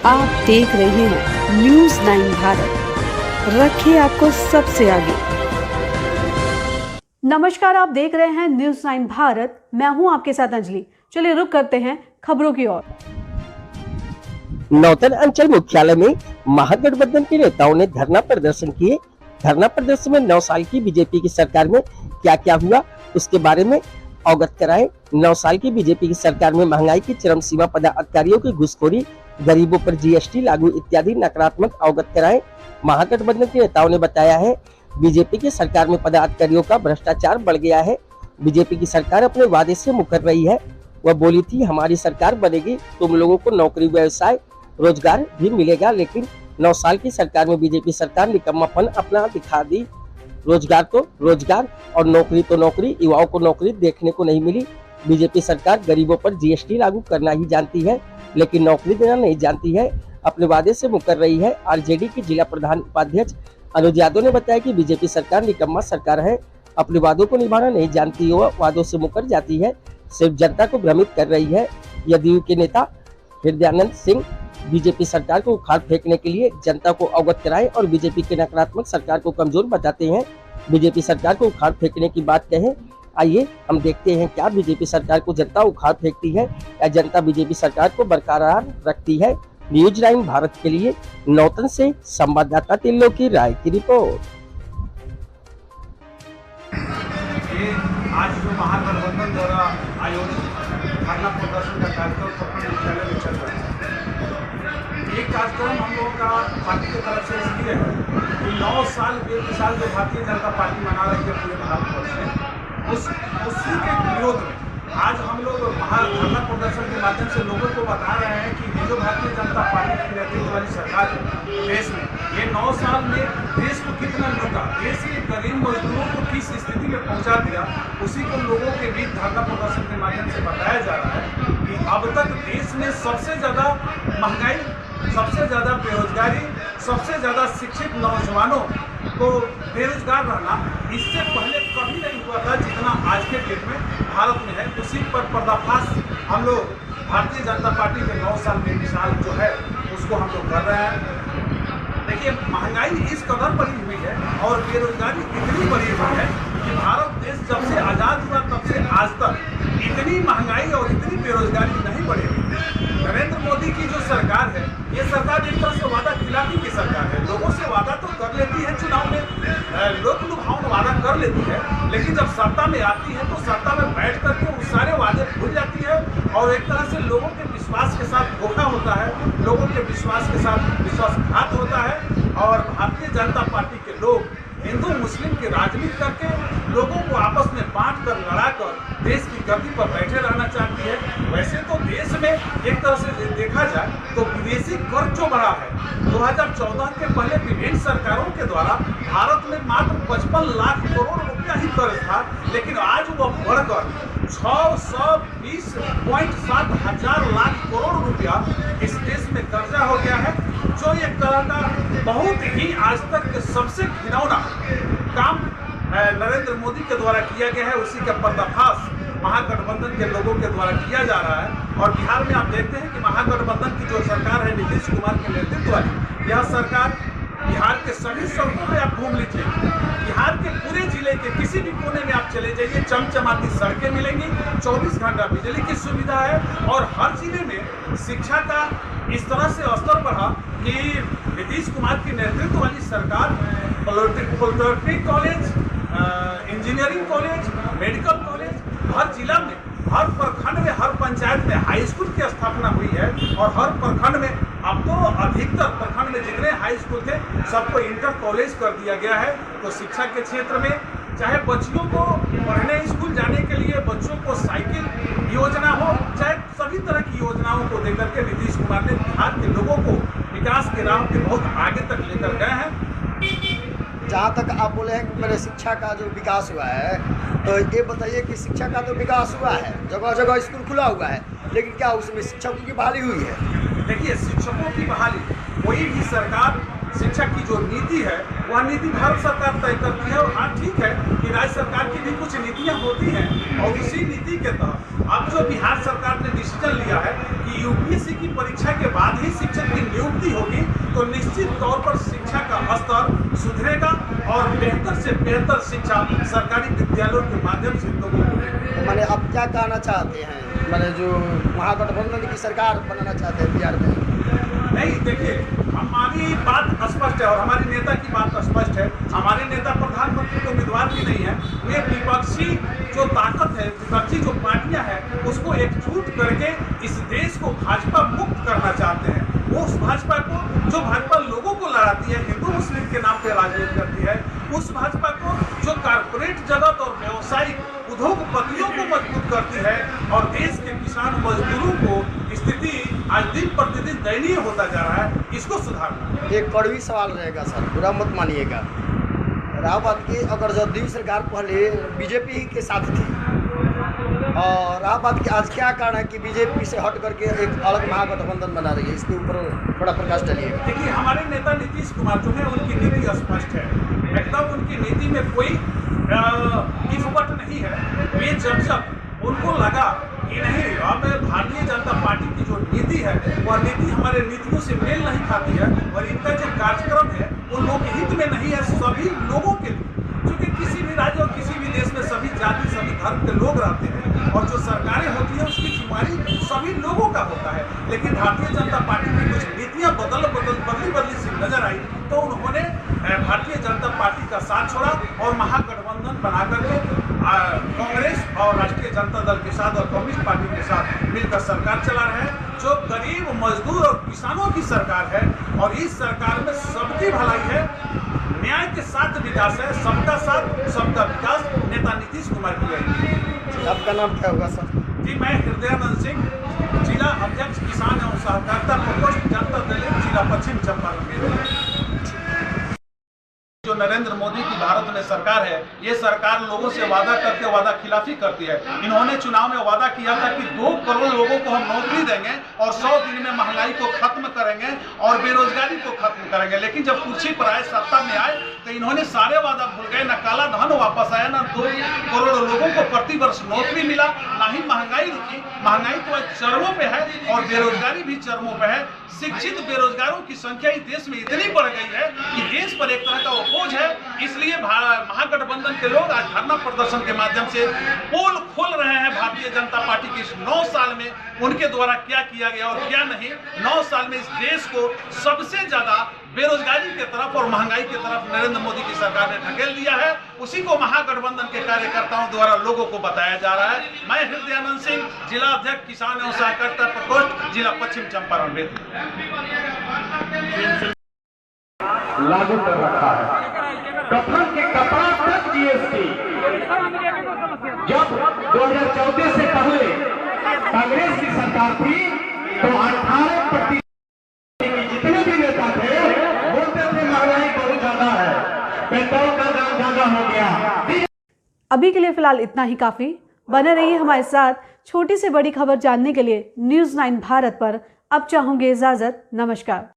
आप देख रहे हैं न्यूज़ 9 भारत, रखिए आपको सबसे आगे। नमस्कार, आप देख रहे हैं न्यूज़ 9 भारत, मैं हूं आपके साथ अंजलि। चलिए रुक करते हैं खबरों की ओर। नौतन अंचल मुख्यालय में महागठबंधन के नेताओं ने धरना प्रदर्शन किए। धरना प्रदर्शन में 9 साल की बीजेपी की सरकार में क्या क्या हुआ उसके बारे में अवगत कराए। 9 साल की बीजेपी की सरकार में महंगाई की चरम सीमा, पदाधिकारियों की घुसखोरी, गरीबों पर जीएसटी लागू इत्यादि नकारात्मक अवगत कराए। महागठबंधन के नेताओं ने बताया है, बीजेपी की सरकार में पदाधिकारियों का भ्रष्टाचार बढ़ गया है। बीजेपी की सरकार अपने वादे से मुकर रही है। वह बोली थी, हमारी सरकार बनेगी तुम लोगों को नौकरी, व्यवसाय, रोजगार भी मिलेगा, लेकिन 9 साल की सरकार में बीजेपी सरकार निकम्मापन अपना दिखा दी। रोजगार तो रोजगार और नौकरी तो नौकरी, युवाओं को नौकरी देखने को नहीं मिली। बीजेपी सरकार गरीबों पर जीएसटी लागू करना ही जानती है, लेकिन नौकरी देना नहीं जानती है। अपने वादे से मुकर रही है। आरजेडी की जिला प्रधान उपाध्यक्ष अनुज यादव ने बताया कि बीजेपी सरकार निकम्मा सरकार है, अपने वादों को निभाना नहीं जानती, वह वादों से मुकर जाती है, सिर्फ जनता को भ्रमित कर रही है। जदयू के नेता हृदयानंद सिंह बीजेपी सरकार को उखाड़ फेंकने के लिए जनता को अवगत कराए और बीजेपी के नकारात्मक सरकार को कमजोर बताते हैं। बीजेपी सरकार को उखाड़ फेंकने की बात कहें, आइए हम देखते हैं क्या बीजेपी सरकार को जनता उखाड़ फेंकती है या जनता बीजेपी सरकार को बरकरार रखती है। न्यूज़ 9 भारत के लिए नौतन से संवाददाता तिल्लो की राय की रिपोर्ट। आज जो महागठबंधन द्वारा आयोजित धरना प्रदर्शन का कार्यक्रम प्रखंड मुख्यालय में चल रहा है, ये कार्यक्रम हम लोगों का पार्टी की तरफ से इसलिए है कि 9 साल बेमिसाल जो भारतीय जनता पार्टी मना रही है पूरे भारतवर्ष में, उसी के विरोध में आज हम लोग धरना प्रदर्शन के माध्यम से लोगों को बता रहे हैं कि ये जो भारतीय जनता पार्टी की नेतृत्व वाली सरकार है देश में, ये 9 साल में देश को कितना लूटा, देश के गरीब मजदूरों को किस स्थिति में पहुंचा दिया, उसी को लोगों के बीच धरना प्रदर्शन के माध्यम से बताया जा रहा है कि अब तक देश में सबसे ज्यादा महंगाई, सबसे ज्यादा बेरोजगारी, सबसे ज्यादा शिक्षित नौजवानों को बेरोजगार रहना इससे पहले कभी नहीं हुआ था जितना आज के डेट में भारत में है। उसी पर पर्दाफाश हम लोग भारतीय जनता पार्टी के 9 साल बेमिसाल जो है उसको हम लोग कर रहे हैं। देखिए, महंगाई इस कदर बढ़ी हुई है और बेरोजगारी इतनी बढ़ी हुई है कि भारत देश जब से आज़ाद हुआ तब से आज तक इतनी महंगाई और इतनी बेरोजगारी नहीं बढ़ी हुई। नरेंद्र मोदी की जो सरकार है, ये सरकार एक तरह से वादा खिलाफी की सरकार है। लोगों से वादा तो कर लेती है, चुनाव में लोक लुभावन वादा कर लेती है, लेकिन जब सत्ता में आती है तो सत्ता में बैठ करके उस सारे वादे भूल जाती है और एक तरह से लोगों के विश्वास के साथ धोखा होता है, लोगों के विश्वास के साथ विश्वासघात होता है और भारतीय जनता पार्टी के लोग हिंदू मुस्लिम की राजनीति करके लोगों को आपस में बांट कर, लड़ा कर देश की गद्दी पर बैठे रहना चाहती है। वैसे तो देश में एक तरह से देखा जाए तो विदेशी कर्ज जो बढ़ा है, 2014 के पहले विभिन्न सरकारों के द्वारा भारत में मात्र 55 लाख करोड़ रुपया ही कर्ज था, लेकिन आज वह बढ़कर 620.7 हजार लाख करोड़ रुपया इस देश में कर्जा हो गया है, जो एक तरह का बहुत ही आज तक के सबसे घिनौना काम नरेंद्र मोदी के द्वारा किया गया है। उसी का पर्दाफाश महागठबंधन के लोगों के द्वारा किया जा रहा है। और बिहार में आप देखते हैं कि महागठबंधन की जो सरकार है नीतीश कुमार के नेतृत्व वाली, यह सरकार बिहार के सभी सड़कों में आप घूम लीजिए, बिहार के पूरे जिले के किसी भी कोने में आप चले जाइए, चमचमाती सड़कें मिलेंगी, 24 घंटा बिजली की सुविधा है और हर जिले में शिक्षा का इस तरह से स्तर बढ़ा कि नीतीश कुमार की नेतृत्व वाली सरकार polytechnic college, engineering college, medical college हर जिला में, हर प्रखंड में, हर पंचायत में हाई स्कूल की स्थापना हुई है और हर प्रखंड में अब तो अधिकतर प्रखंड में जितने हाई स्कूल थे सबको इंटर कॉलेज कर दिया गया है। तो शिक्षा के क्षेत्र में चाहे बच्चियों को पढ़ने स्कूल जाने के लिए बच्चों को साइकिल योजना हो, चाहे सभी तरह की योजनाओं को देकर के नीतीश कुमार ने बिहार के लोगों को विकास के राह पे बहुत आगे तक लेकर गए हैं। जहाँ तक आप बोले हैं कि मेरे शिक्षा का जो विकास हुआ है, तो ये बताइए कि शिक्षा का तो विकास हुआ है, जगह जगह स्कूल खुला हुआ है, लेकिन क्या उसमें शिक्षकों की बहाली हुई है? देखिए, शिक्षकों की बहाली कोई भी सरकार शिक्षा की जो नीति है वह नीति भारत सरकार तय करती है। और हाँ, ठीक है कि राज्य सरकार की भी कुछ नीतियां होती हैं, और उसी नीति के तहत अब जो बिहार सरकार ने डिसीजन लिया है कि यूपीएससी की परीक्षा के बाद ही शिक्षक की नियुक्ति होगी, तो निश्चित तौर पर शिक्षा का स्तर सुधरेगा और बेहतर से बेहतर शिक्षा सरकारी विद्यालयों के माध्यम से लोगों को मिलेगी। मैंने आप क्या कहना चाहते हैं, मैंने जो महागठबंधन की सरकार बनाना चाहते हैं बिहार में? नहीं, देखिए, हमारी बात स्पष्ट है और हमारी नेता की बात स्पष्ट है। हमारे नेता प्रधानमंत्री के उम्मीदवार भी नहीं है। वे विपक्षी जो ताकत है, विपक्षी जो पार्टियां हैं, उसको एकजुट करके इस देश को भाजपा मुक्त करना चाहते हैं। वो उस भाजपा को जो भाजपा लोगों को लड़ाती है, हिंदू मुस्लिम के नाम पे राजनीति करती है, उस भाजपा को जो कारपोरेट जगत और व्यावसायिक उद्योगपतियों को मजबूत करती है और देश के किसान मजदूरों को स्थिति आज दिन प्रतिदिन दयनीय होता जा रहा है, इसको सुधारना। एक कड़वी सवाल रहेगा सर, बुरा मत मानिएगा। रहा बात की, अगर जदयू सरकार पहले बीजेपी के साथ थी, और रहा बात की आज क्या कारण है कि बीजेपी से हट करके एक अलग महागठबंधन बना रही है, इसके ऊपर बड़ा प्रकाश डालिएगा। देखिए, हमारे नेता नीतीश कुमार जो है, उनकी नीति स्पष्ट है, एकदम उनकी नीति में कोई इफवट नहीं है। वे जब उनको लगा कि नहीं, अब भारतीय जनता पार्टी की जो नीति है वह नीति हमारे नीतियों से मेल नहीं खाती है और इनका जो कार्यक्रम है वो लोकहित में नहीं है, सभी लोगों के लिए। क्योंकि किसी भी राज्य और किसी भी देश में सभी जाति सभी धर्म के लोग रहते हैं और जो सरकारें होती हैं उसकी जिम्मेदारी सभी लोगों का होता है। लेकिन भारतीय जनता पार्टी की कुछ नीतियां बदली सी नजर आई, तो उन्होंने भारतीय जनता पार्टी का साथ छोड़ा और महागठबंधन बना करके कांग्रेस और राष्ट्रीय जनता दल के साथ और कम्युनिस्ट पार्टी के साथ मिलकर सरकार चला रहे हैं, जो गरीब मजदूर और किसानों की सरकार है। और इस सरकार में सबकी भलाई है, न्याय के साथ विकास है, सबका साथ सबका विकास नेता नीतीश कुमार की रहेगी। आपका नाम क्या होगा सर? जी, मैं हृदयानंद सिंह, जिला अध्यक्ष किसान एवं सहकारिता प्रकोष्ठ जनता दल जिला पश्चिम चंपारण। जो नरेंद्र मोदी की भारत में सरकार है, ये सरकार लोगों से वादा करके वादा खिलाफी करती है। इन्होंने चुनाव में वादा किया था कि 2 करोड़ लोगों को हम नौकरी देंगे और 100 दिन में महंगाई को खत्म करेंगे और बेरोजगारी को खत्म करेंगे। लेकिन जब कुर्सी पर आए, सत्ता में आए, तो इन्होंने सारे वादा भूल गए। न काला धन वापस आया, न 2 करोड़ लोगों को प्रति वर्ष नौकरी मिला, न ही महंगाई रुकी। महंगाई तो चरमों पे है और बेरोजगारी भी चरमों पे है। शिक्षित बेरोजगारों की संख्या इस देश में इतनी बढ़ गई है कि देश पर एक तरह का वो बोझ है। इसलिए महागठबंधन के लोग आज धरना प्रदर्शन के माध्यम से पोल खोल रहे हैं भारतीय जनता पार्टी के इस 9 साल में उनके द्वारा क्या किया गया और क्या नहीं। 9 साल में इस देश को सबसे ज्यादा बेरोजगारी के तरफ और महंगाई के तरफ नरेंद्र मोदी की सरकार ने ढकेल दिया है। उसी को महागठबंधन के कार्यकर्ताओं द्वारा लोगों को बताया जा रहा है। मैं हृदयानंद सिंह, जिला अध्यक्ष किसान एवं सहकारिता प्रकोष्ठ जिला पश्चिम चंपारण। लागू कर रखा है कफन के कपड़ा तक जीएसटी। जब 2014 से पहले कांग्रेस की सरकार थी तो 18% जितने भी नेता थे बोलते थे महंगाई बहुत ज्यादा है, पेट्रोल का दाम ज्यादा हो गया। अभी के लिए फिलहाल इतना ही काफी। बने रहिए हमारे साथ। छोटी से बड़ी खबर जानने के लिए न्यूज़ 9 भारत पर अब चाहूंगी इजाजत। नमस्कार।